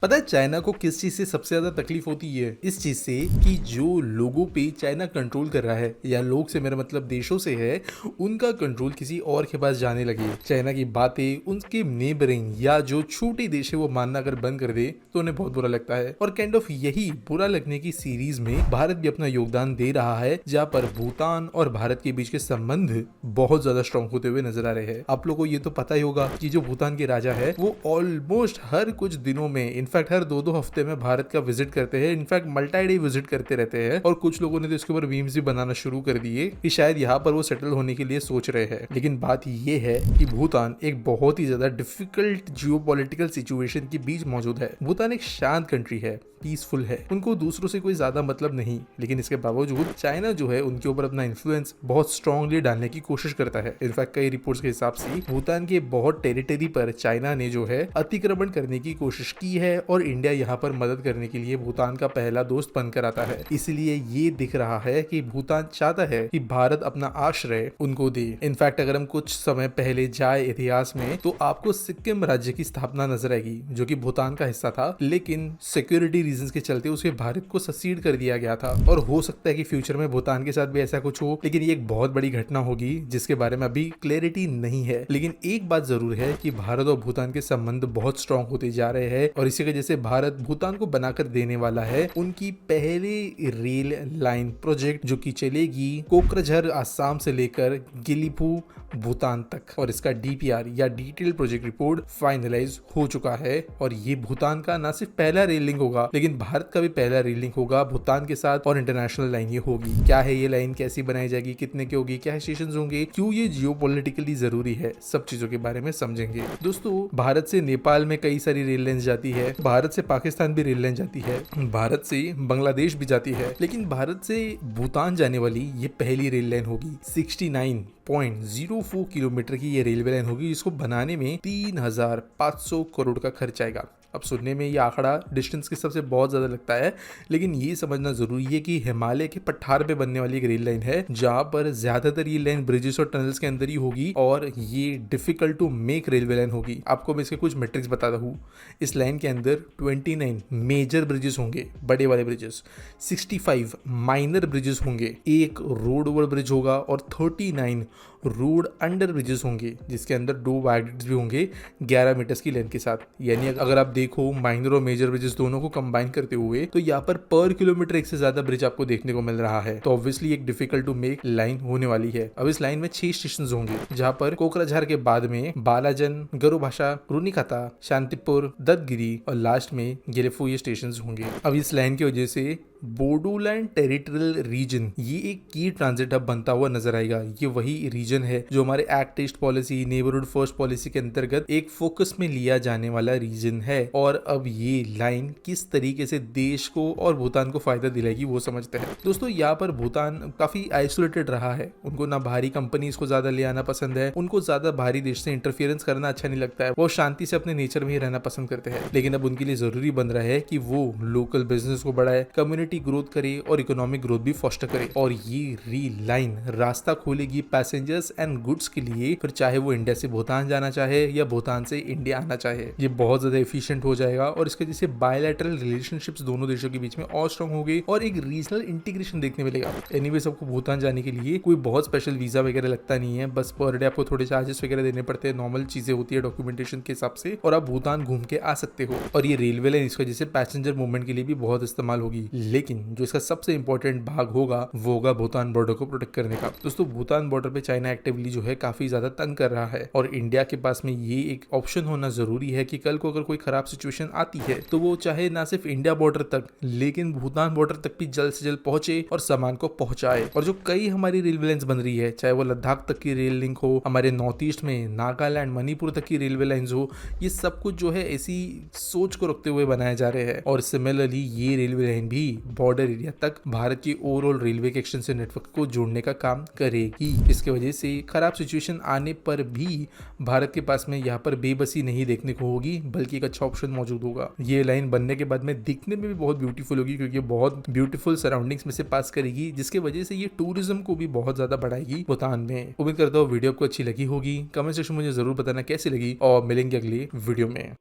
पता है चाइना को किस चीज से सबसे ज्यादा तकलीफ होती है? इस चीज से कि जो लोगों पे चाइना कंट्रोल कर रहा है, या लोग से मेरा मतलब देशों से है, उनका कंट्रोल किसी और के पास जाने लगे। चाइना की बातें उनके नेबरिंग या जो छोटे देश है वो मानना अगर बंद कर दे तो उन्हें बहुत बुरा लगता है। और काइंड ऑफ यही बुरा लगने की सीरीज में भारत भी अपना योगदान दे रहा है, जहाँ पर भूटान और भारत के बीच के संबंध बहुत ज्यादा स्ट्रॉन्ग होते हुए नजर आ रहे हैं। आप लोगों को ये तो पता ही होगा कि जो भूटान के राजा है वो ऑलमोस्ट हर कुछ दिनों में, इनफैक्ट हर 2-2 हफ्ते में भारत का विजिट करते हैं। इनफैक्ट मल्टी डे विजिट करते रहते हैं। और कुछ लोगों ने तो इसके ऊपर मीम्स भी बनाना शुरू कर दिए कि शायद यहाँ पर वो सेटल होने के लिए सोच रहे हैं। लेकिन बात ये है कि भूटान एक बहुत ही ज्यादा डिफिकल्ट जियोपॉलिटिकल सिचुएशन के बीच मौजूद है। भूटान एक शांत कंट्री है, पीसफुल है, उनको दूसरों से कोई ज्यादा मतलब नहीं। लेकिन इसके बावजूद चाइना जो है उनके ऊपर अपना इन्फ्लुएंस बहुत स्ट्रांगली डालने की कोशिश करता है। इनफैक्ट कई रिपोर्ट्स के हिसाब से भूटान के बहुत टेरिटरी पर चाइना ने जो है अतिक्रमण करने की कोशिश की है, और इंडिया यहाँ पर मदद करने के लिए भूटान का पहला दोस्त बनकर आता है। इसलिए ये दिख रहा है कि भूटान चाहता है कि भारत अपना आश्रय उनको दे। इनफैक्ट अगर हम कुछ समय पहले जाए इतिहास में तो आपको सिक्किम राज्य की स्थापना नजर आएगी, जो कि भूटान का हिस्सा था, लेकिन सिक्योरिटी रीजंस के चलते उसे भारत को ससीड कर दिया गया था। और हो सकता है कि फ्यूचर में भूटान के साथ भी ऐसा कुछ हो, लेकिन ये एक बहुत बड़ी घटना होगी जिसके बारे में अभी क्लैरिटी नहीं है। लेकिन एक बात जरूर है कि भारत और भूटान के संबंध बहुत स्ट्रांग होते जा रहे हैं, और इसी वजह से भारत भूटान को बनाकर देने वाला है उनकी पहले रेल लाइन प्रोजेक्ट, जो कि चलेगी कोकराझार आसाम से लेकर गिलीपू भूटान तक। और इसका डीपीआर या डिटेल प्रोजेक्ट रिपोर्ट फाइनलाइज हो चुका है। और ये भूटान का ना सिर्फ पहला रेल लिंक होगा, लेकिन भारत का भी पहला रेल लिंक होगा भूटान के साथ। और इंटरनेशनल लाइन ये होगी। क्या है ये लाइन, कैसी बनाई जाएगी, कितने की होगी, क्या स्टेशन होंगे, क्यों ये जियोपॉलिटिकली जरूरी है, सब चीजों के बारे में समझेंगे। दोस्तों, भारत से नेपाल में कई सारी रेल लाइन जाती है, भारत से पाकिस्तान भी रेल लाइन जाती है, भारत से बांग्लादेश भी जाती है, लेकिन भारत से भूटान जाने वाली ये पहली रेल लाइन होगी। 69.04 किलोमीटर की ये रेलवे लाइन होगी, जिसको बनाने में 3,500 करोड़ का खर्च आएगा। अब सुनने में ये आंकड़ा डिस्टेंस के हिसाब से बहुत ज्यादा लगता है, लेकिन ये समझना जरूरी है कि हिमालय के पठार पे बनने वाली एक रेल लाइन है, जहां पर ज्यादातर ये लाइन ब्रिजेस और टनल्स के अंदर ही होगी, और ये difficult to make railway line होगी। आपको मैं इसके कुछ मेट्रिक्स बताता हूँ। इस लाइन के अंदर 29 मेजर ब्रिजेस होंगे, बड़े वाले ब्रिजेस, 65 माइनर ब्रिजेस होंगे, एक रोड ओवर ब्रिज होगा, और 39 रोड अंडर ब्रिजेस होंगे, जिसके अंदर 2 वायडक्ट्स भी होंगे 11 मीटर्स की लेंथ के साथ। यानी अगर आप देखो माइनर और मेजर ब्रिजेस दोनों को कंबाइन करते हुए, तो यहाँ पर किलोमीटर एक से ज्यादा ब्रिज आपको देखने को मिल रहा है। तो ऑब्वियसली एक डिफिकल्ट टू मेक लाइन होने वाली है। अब इस लाइन में 6 स्टेशन होंगे, जहाँ पर कोकराझार के बाद में बालाजन, गरुभाषा, रुनिकाता, शांतिपुर, दत्तगिरी और लास्ट में गिलेफू ये स्टेशन होंगे। अब इस लाइन की वजह से बोडोलैंड टेरिटोरियल रीजन ये एक की ट्रांजिट हब बनता हुआ नजर आएगा। ये वही रीजन है जो हमारे act east policy, neighbourhood first policy के अंतर्गत एक फोकस में लिया जाने वाला रीजन है। और अब ये लाइन किस तरीके से देश को और भूटान को फायदा दिलाएगी वो समझते हैं। दोस्तों, यहाँ पर भूटान काफी आइसोलेटेड रहा है। उनको ना भारी कंपनीज को ज्यादा ले आना पसंद है, उनको ज्यादा भारी देश से इंटरफियरेंस करना अच्छा नहीं लगता है। वो शांति से अपने नेचर में ही रहना पसंद करते हैं। लेकिन अब उनके लिए जरूरी बन रहा है कि वो लोकल बिजनेस को बढ़ाए, कम्युनिटी ग्रोथ करे और इकोनॉमिक ग्रोथ भी फोस्टर करे। और ये रेल लाइन रास्ता खोलेगी पैसेंजर्स एंड गुड्स के लिए, फिर चाहे वो इंडिया से भूटान जाना चाहे या भूटान से इंडिया आना चाहे। ये बहुत ज्यादा एफिशिएंट हो जाएगा, और इसके जैसे बायलैटरल रिलेशनशिप्स दोनों देशों के बीच में और स्ट्रांग हो गई, और एक रीजनल इंटीग्रेशन देखने मिलेगा। एनीवे, सबको भूटान जाने के लिए कोई बहुत स्पेशल वीजा वगैरह लगता नहीं है, बस पर डे आपको थोड़े चार्जेस वगैरह देने पड़ते हैं, नॉर्मल चीजें होती है डॉक्यूमेंटेशन के हिसाब से, और आप भूटान घूम के आ सकते हो। और ये रेलवे लाइन इसकी वजह से पैसेंजर मूवमेंट के लिए भी बहुत इस्तेमाल होगी। लेकिन जो इसका सबसे इंपॉर्टेंट भाग होगा वो होगा भूटान बॉर्डर को प्रोटेक्ट करने का। दोस्तों, भूटान बॉर्डर पे चाइना एक्टिवली जो है काफी ज्यादा तंग कर रहा है, और इंडिया के पास में ये एक ऑप्शन होना जरूरी है कि कल को अगर कोई खराब सिचुएशन आती है तो वो चाहे ना सिर्फ इंडिया बॉर्डर तक, लेकिन भूटान बॉर्डर तक भी जल्द से जल्द पहुंचे और सामान को पहुंचाए। और जो कई हमारी रेलवे लाइंस बन रही है, चाहे वो लद्दाख तक की रेल लिंक हो, हमारे नॉर्थ ईस्ट में नागालैंड, मणिपुर तक की रेलवे लाइंस हो, ये सब कुछ जो है ऐसी सोच को रखते हुए बनाए जा रहे हैं। और सिमिलरली ये रेलवे लाइन भी बॉर्डर एरिया तक भारत की ओवरऑल रेलवे के एक्सटेंशन नेटवर्क को जोड़ने का काम करेगी। इसके वजह से खराब सिचुएशन आने पर भी भारत के पास में यहाँ पर बेबसी नहीं देखने को होगी, बल्कि एक अच्छा ऑप्शन मौजूद होगा। ये लाइन बनने के बाद में दिखने में भी बहुत ब्यूटीफुल होगी, क्योंकि बहुत ब्यूटीफुल सराउंडिंग्स में से पास करेगी, जिसके वजह से ये टूरिज्म को भी बहुत ज्यादा बढ़ाएगी भूटान में। उम्मीद करता हूँ वीडियो आपको अच्छी लगी होगी। कमेंट सेक्शन में मुझे जरूर बताना कैसी लगी, और मिलेंगे अगली वीडियो में।